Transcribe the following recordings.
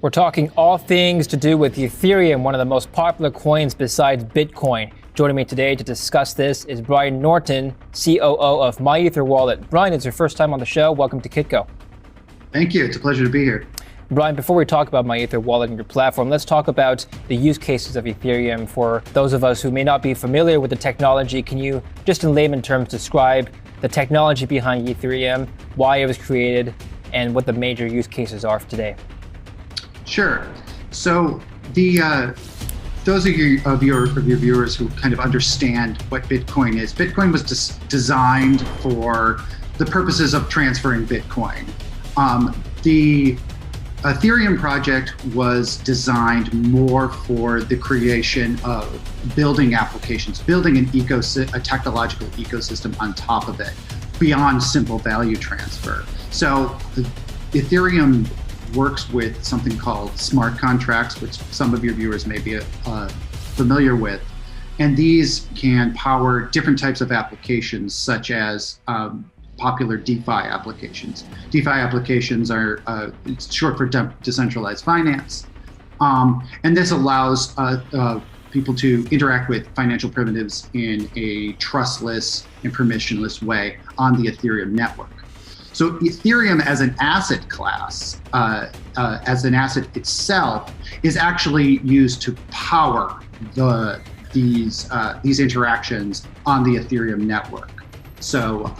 We're talking all things to do with Ethereum, one of the most popular coins besides Bitcoin. Joining me today to discuss this is Brian Norton, COO of MyEtherWallet. Brian, it's your first time on the show. Welcome to Kitco. Thank you. It's a pleasure to be here. Brian, before we talk about MyEtherWallet and your platform, let's talk about the use cases of Ethereum. For those of us who may not be familiar with the technology, can you, just in layman terms, describe the technology behind Ethereum, why it was created, and what the major use cases are for today? Sure. So those of your viewers who kind of understand what Bitcoin is, Bitcoin was designed for the purposes of transferring Bitcoin. The Ethereum project was designed more for the creation of building applications, building a technological ecosystem on top of it, beyond simple value transfer. So Ethereum works with something called smart contracts, which some of your viewers may be familiar with. And these can power different types of applications, such as popular DeFi applications. DeFi applications are it's short for decentralized finance. And this allows people to interact with financial primitives in a trustless and permissionless way on the Ethereum network. So Ethereum as an asset class, as an asset itself, is actually used to power these interactions on the Ethereum network. So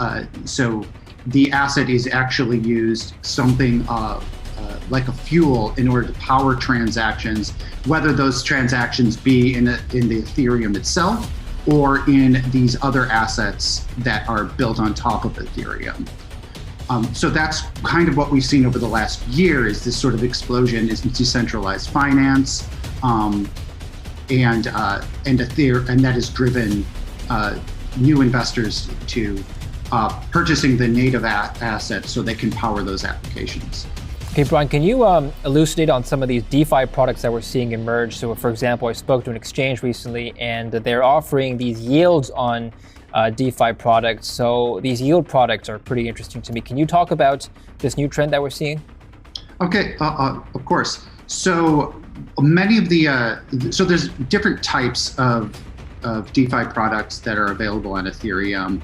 the asset is actually used something like a fuel in order to power transactions, whether those transactions be in the Ethereum itself or in these other assets that are built on top of Ethereum. So that's kind of what we've seen over the last year, is this sort of explosion in decentralized finance, and that has driven new investors to purchasing the native assets so they can power those applications. Okay, Brian, can you elucidate on some of these DeFi products that we're seeing emerge? So, for example, I spoke to an exchange recently, and they're offering these yields on DeFi products. So these yield products are pretty interesting to me. Can you talk about this new trend that we're seeing? Okay, of course. So many of so there's different types of DeFi products that are available on Ethereum.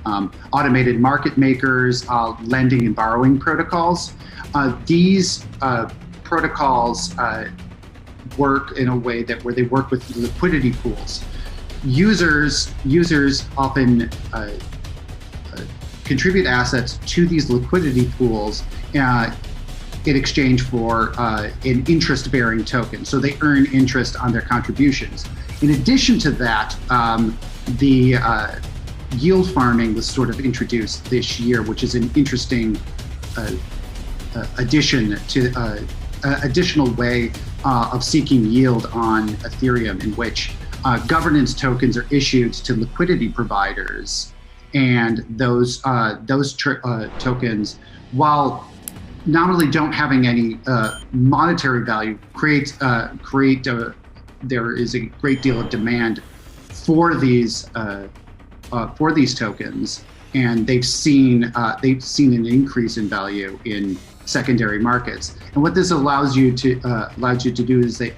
Automated market makers, lending and borrowing protocols. These protocols work in a way where they work with liquidity pools. Users often contribute assets to these liquidity pools in exchange for an interest-bearing token. So they earn interest on their contributions. In addition to that, the yield farming was sort of introduced this year, which is an interesting addition to additional way of seeking yield on Ethereum, in which governance tokens are issued to liquidity providers, and those tokens, while nominally don't having any monetary value, there is a great deal of demand for these tokens, and they've seen an increase in value in secondary markets. And what this allows you to do is they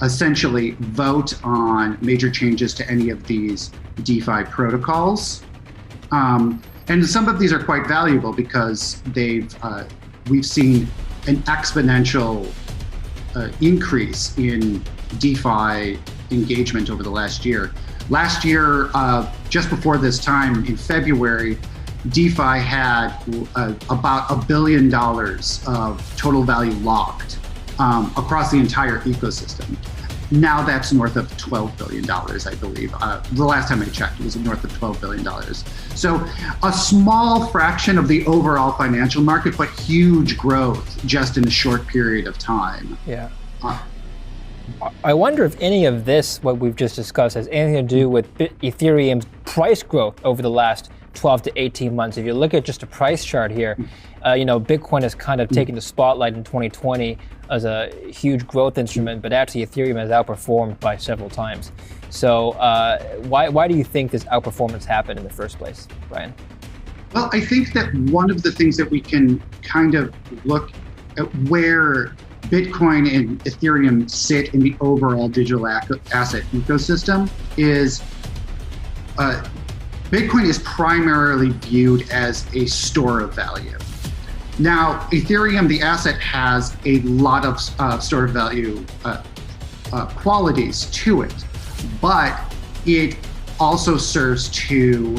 essentially vote on major changes to any of these DeFi protocols. And some of these are quite valuable because we've seen an exponential increase in DeFi engagement over the last year. Last year, just before this time in February, DeFi had about $1 billion of total value locked across the entire ecosystem. Now that's north of $12 billion, I believe. The last time I checked, it was north of $12 billion. So a small fraction of the overall financial market, but huge growth just in a short period of time. Yeah. I wonder if any of this, what we've just discussed, has anything to do with Ethereum's price growth over the last 12 to 18 months. If you look at just a price chart here, Bitcoin has kind of taken the spotlight in 2020 as a huge growth instrument, but actually Ethereum has outperformed by several times. So why do you think this outperformance happened in the first place, Brian? Well, I think that one of the things that we can kind of look at where Bitcoin and Ethereum sit in the overall digital asset ecosystem is Bitcoin is primarily viewed as a store of value. Now, Ethereum, the asset, has a lot of store of value qualities to it, but it also serves to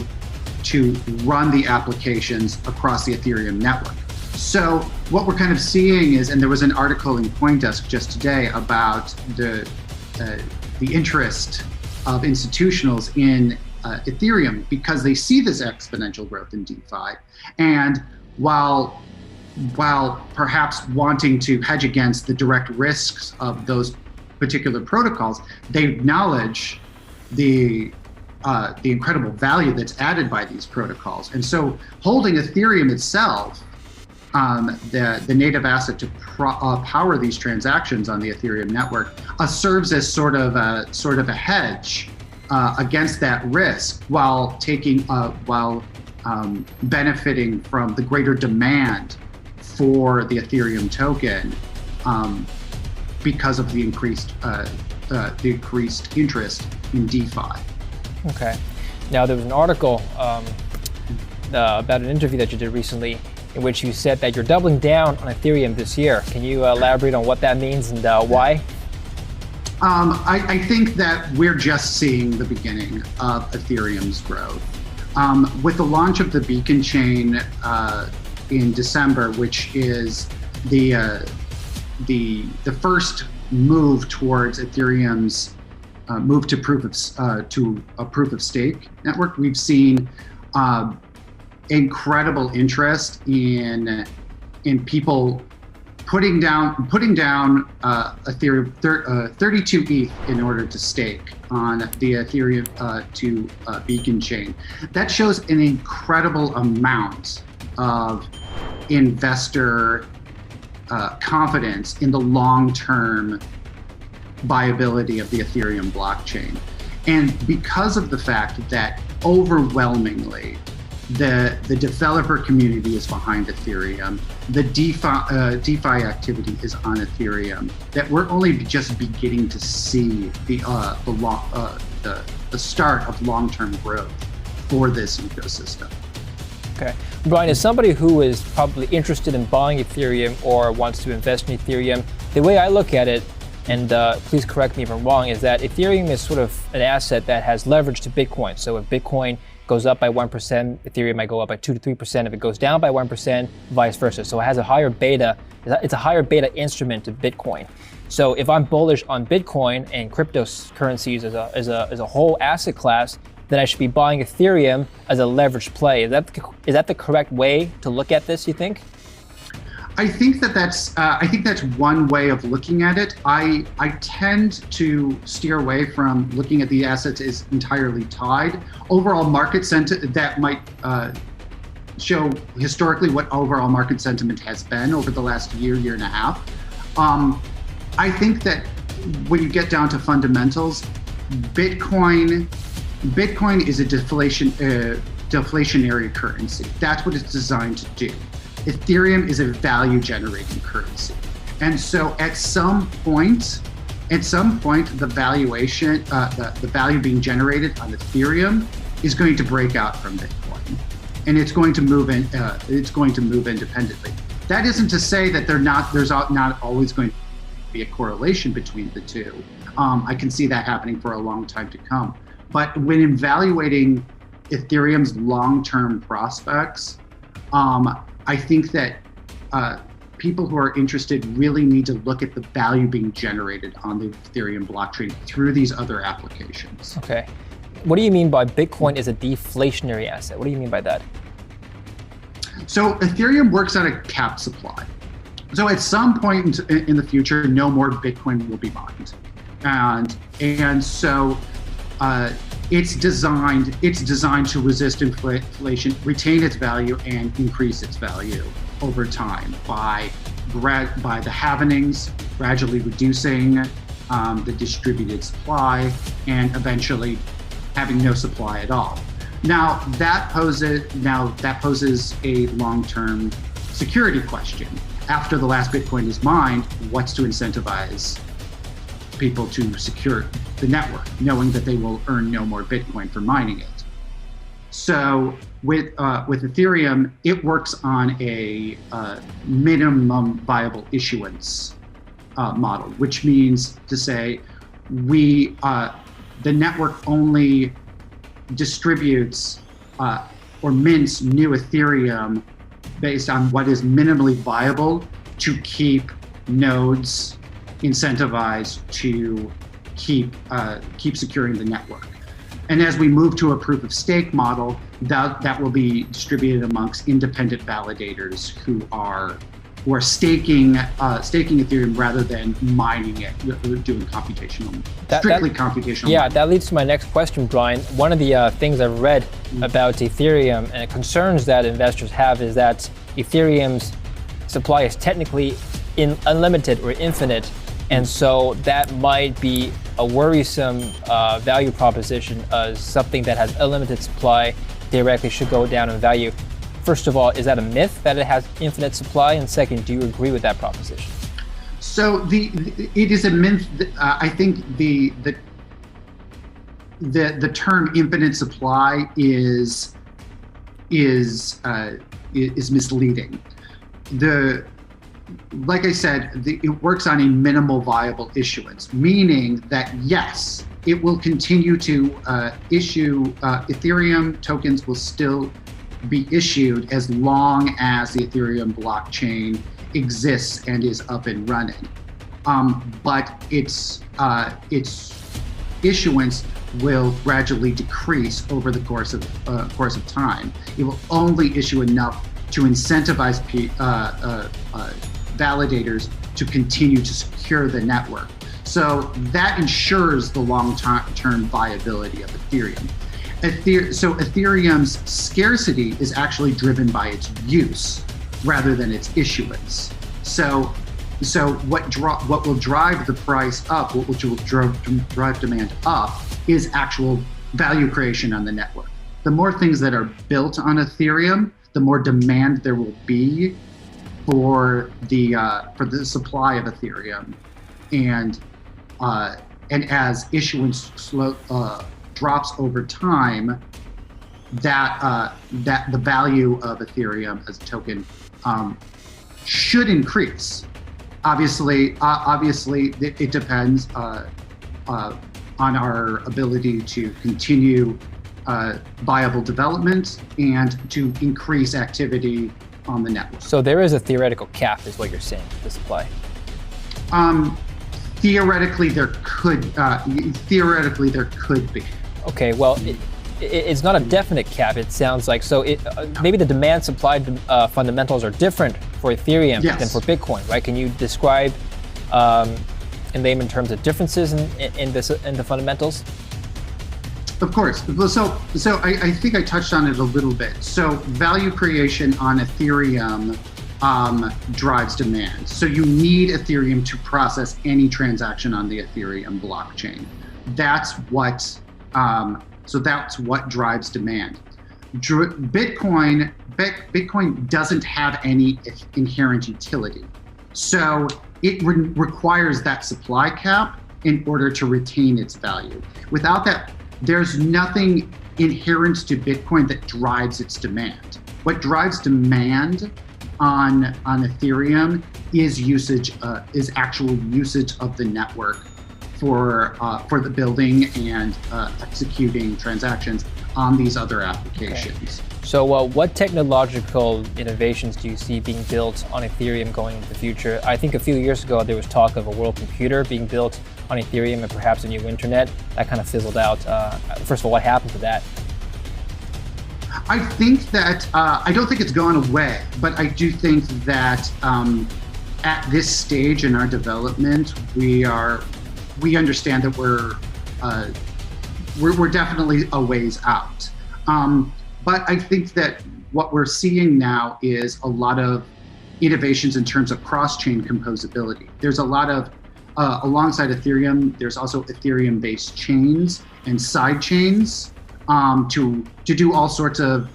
run the applications across the Ethereum network. So what we're kind of seeing is, and there was an article in CoinDesk just today about the interest of institutionals in Ethereum because they see this exponential growth in DeFi. And while perhaps wanting to hedge against the direct risks of those particular protocols, they acknowledge the incredible value that's added by these protocols. And so holding Ethereum itself, the native asset to power these transactions on the Ethereum network, serves as sort of a hedge against that risk, while benefiting from the greater demand for the Ethereum token because of the increased interest in DeFi. Okay. Now, there was an article about an interview that you did recently in which you said that you're doubling down on Ethereum this year. Can you elaborate on what that means and why? I think that we're just seeing the beginning of Ethereum's growth. With the launch of the Beacon chain in December, which is the first move towards Ethereum's move to a proof of stake network, we've seen incredible interest in people putting down Ethereum 32 ETH in order to stake on the Ethereum to Beacon chain. That shows an incredible amount of investor confidence in the long-term viability of the Ethereum blockchain. And because of the fact that overwhelmingly the developer community is behind Ethereum, the DeFi activity is on Ethereum, that we're only just beginning to see the start of long-term growth for this ecosystem. Okay. Brian, as somebody who is probably interested in buying Ethereum or wants to invest in Ethereum, the way I look at it, and please correct me if I'm wrong, is that Ethereum is sort of an asset that has leverage to Bitcoin. So if Bitcoin goes up by 1%, Ethereum might go up by 2 to 3%. If it goes down by 1%, vice versa. So it has a higher beta. It's a higher beta instrument to Bitcoin. So if I'm bullish on Bitcoin and cryptocurrencies as a whole asset class, then I should be buying Ethereum as a leveraged play. Is that the correct way to look at this, you think? I think that's one way of looking at it. I tend to steer away from looking at the assets as entirely tied. Overall market sentiment, that might show historically what overall market sentiment has been over the last year and a half. I think that when you get down to fundamentals, Bitcoin is a deflationary currency. That's what it's designed to do. Ethereum is a value-generating currency, and so at some point, the valuation, the value being generated on Ethereum is going to break out from Bitcoin, and it's going to move in. It's going to move independently. That isn't to say that there's not always going to be a correlation between the two. I can see that happening for a long time to come. But when evaluating Ethereum's long-term prospects, I think that people who are interested really need to look at the value being generated on the Ethereum blockchain through these other applications. Okay. What do you mean by Bitcoin is a deflationary asset? What do you mean by that? So Ethereum works on a capped supply. So at some point in the future, no more Bitcoin will be mined. And so it's designed to resist inflation, retain its value, and increase its value over time by the halvenings gradually reducing the distributed supply and eventually having no supply at all. Now that poses a long-term security question, after the last Bitcoin is mined, what's to incentivize people to secure the network, knowing that they will earn no more Bitcoin for mining it? So with Ethereum, it works on a minimum viable issuance model, which means to say the network only distributes or mints new Ethereum based on what is minimally viable to keep nodes incentivized to keep securing the network. And as we move to a proof of stake model, that will be distributed amongst independent validators who are staking Ethereum rather than mining it, doing computational, strictly computational. Yeah, mining. that leads to my next question, Brian. One of the things I've read about Ethereum and concerns that investors have is that Ethereum's supply is technically unlimited or infinite, and so that might be a worrisome value proposition as something that has unlimited supply theoretically should go down in value. First of all, is that a myth that it has infinite supply? And second, do you agree with that proposition? So it is a myth. I think the term infinite supply is misleading. Like I said, it works on a minimal viable issuance, meaning that yes, it will continue to issue Ethereum tokens will still be issued as long as the Ethereum blockchain exists and is up and running. But its issuance will gradually decrease over the course of time. It will only issue enough to incentivize validators to continue to secure the network. So that ensures the long-term viability of Ethereum. So Ethereum's scarcity is actually driven by its use rather than its issuance. So what will drive the price up, which will drive demand up, is actual value creation on the network. The more things that are built on Ethereum, the more demand there will be for the supply of Ethereum, and as issuance drops over time, that the value of Ethereum as a token should increase. Obviously, it depends on our ability to continue viable development and to increase activity on the network. So there is a theoretical cap, is what you're saying, the supply. Theoretically, there could be. Okay, well, it's not a definite cap, it sounds like. So maybe the demand-supply fundamentals are different for Ethereum than for Bitcoin, right? Can you describe in layman terms the differences in the fundamentals? Of course. So I think I touched on it a little bit. So value creation on Ethereum drives demand. So you need Ethereum to process any transaction on the Ethereum blockchain. That's what drives demand. Bitcoin doesn't have any inherent utility. So it requires that supply cap in order to retain its value. Without that, there's nothing inherent to Bitcoin that drives its demand. What drives demand on Ethereum is actual usage of the network for the building and executing transactions on these other applications. Okay. So what technological innovations do you see being built on Ethereum going into the future? I think a few years ago there was talk of a world computer being built on Ethereum and perhaps a new internet. That kind of fizzled out. First of all, what happened to that? I think that, I don't think it's gone away, but I do think that at this stage in our development, we understand that we're definitely a ways out. But I think that what we're seeing now is a lot of innovations in terms of cross-chain composability. There's a lot of, alongside Ethereum, there's also Ethereum-based chains and side chains to do all sorts of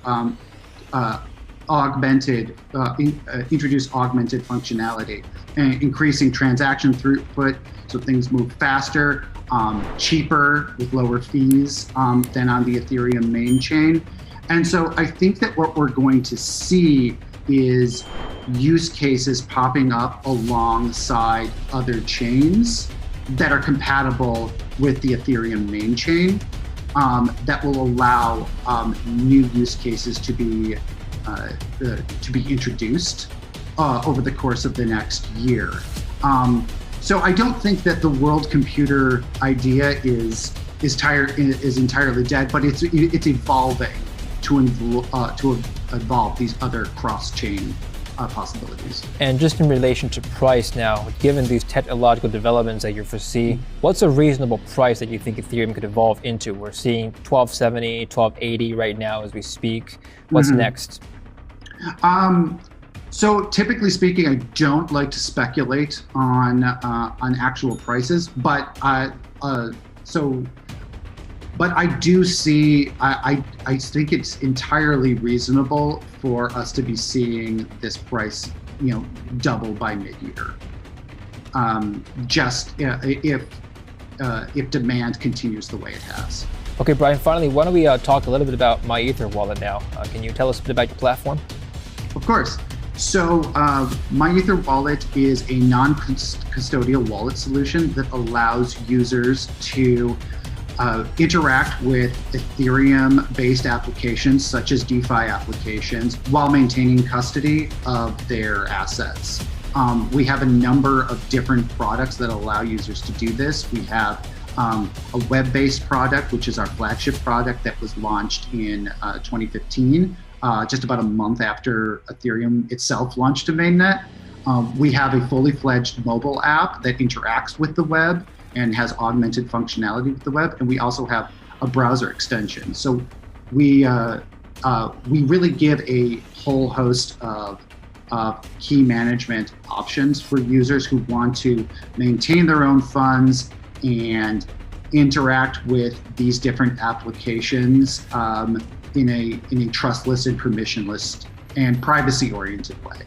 introduce augmented functionality, and increasing transaction throughput so things move faster, cheaper with lower fees than on the Ethereum main chain. And so I think that what we're going to see is use cases popping up alongside other chains that are compatible with the Ethereum main chain that will allow new use cases to be introduced over the course of the next year. So I don't think that the world computer idea is entirely dead, but it's evolving to evolve these other cross-chain possibilities. And just in relation to price now, given these technological developments that you foresee, what's a reasonable price that you think Ethereum could evolve into? We're seeing 1270, 1280 right now as we speak. What's next? So typically speaking, I don't like to speculate on actual prices, but I do see. I think it's entirely reasonable for us to be seeing this price, double by mid-year. Just if demand continues the way it has. Okay, Brian. Finally, why don't we talk a little bit about MyEtherWallet now? Can you tell us a bit about your platform? Of course. So MyEtherWallet is a non-custodial wallet solution that allows users to interact with Ethereum-based applications such as DeFi applications while maintaining custody of their assets. We have a number of different products that allow users to do this. We have a web-based product, which is our flagship product that was launched in 2015. Just about a month after Ethereum itself launched to mainnet. We have a fully fledged mobile app that interacts with the web and has augmented functionality with the web. And we also have a browser extension. So we really give a whole host of key management options for users who want to maintain their own funds and interact with these different applications in a trustless and permissionless and privacy-oriented way.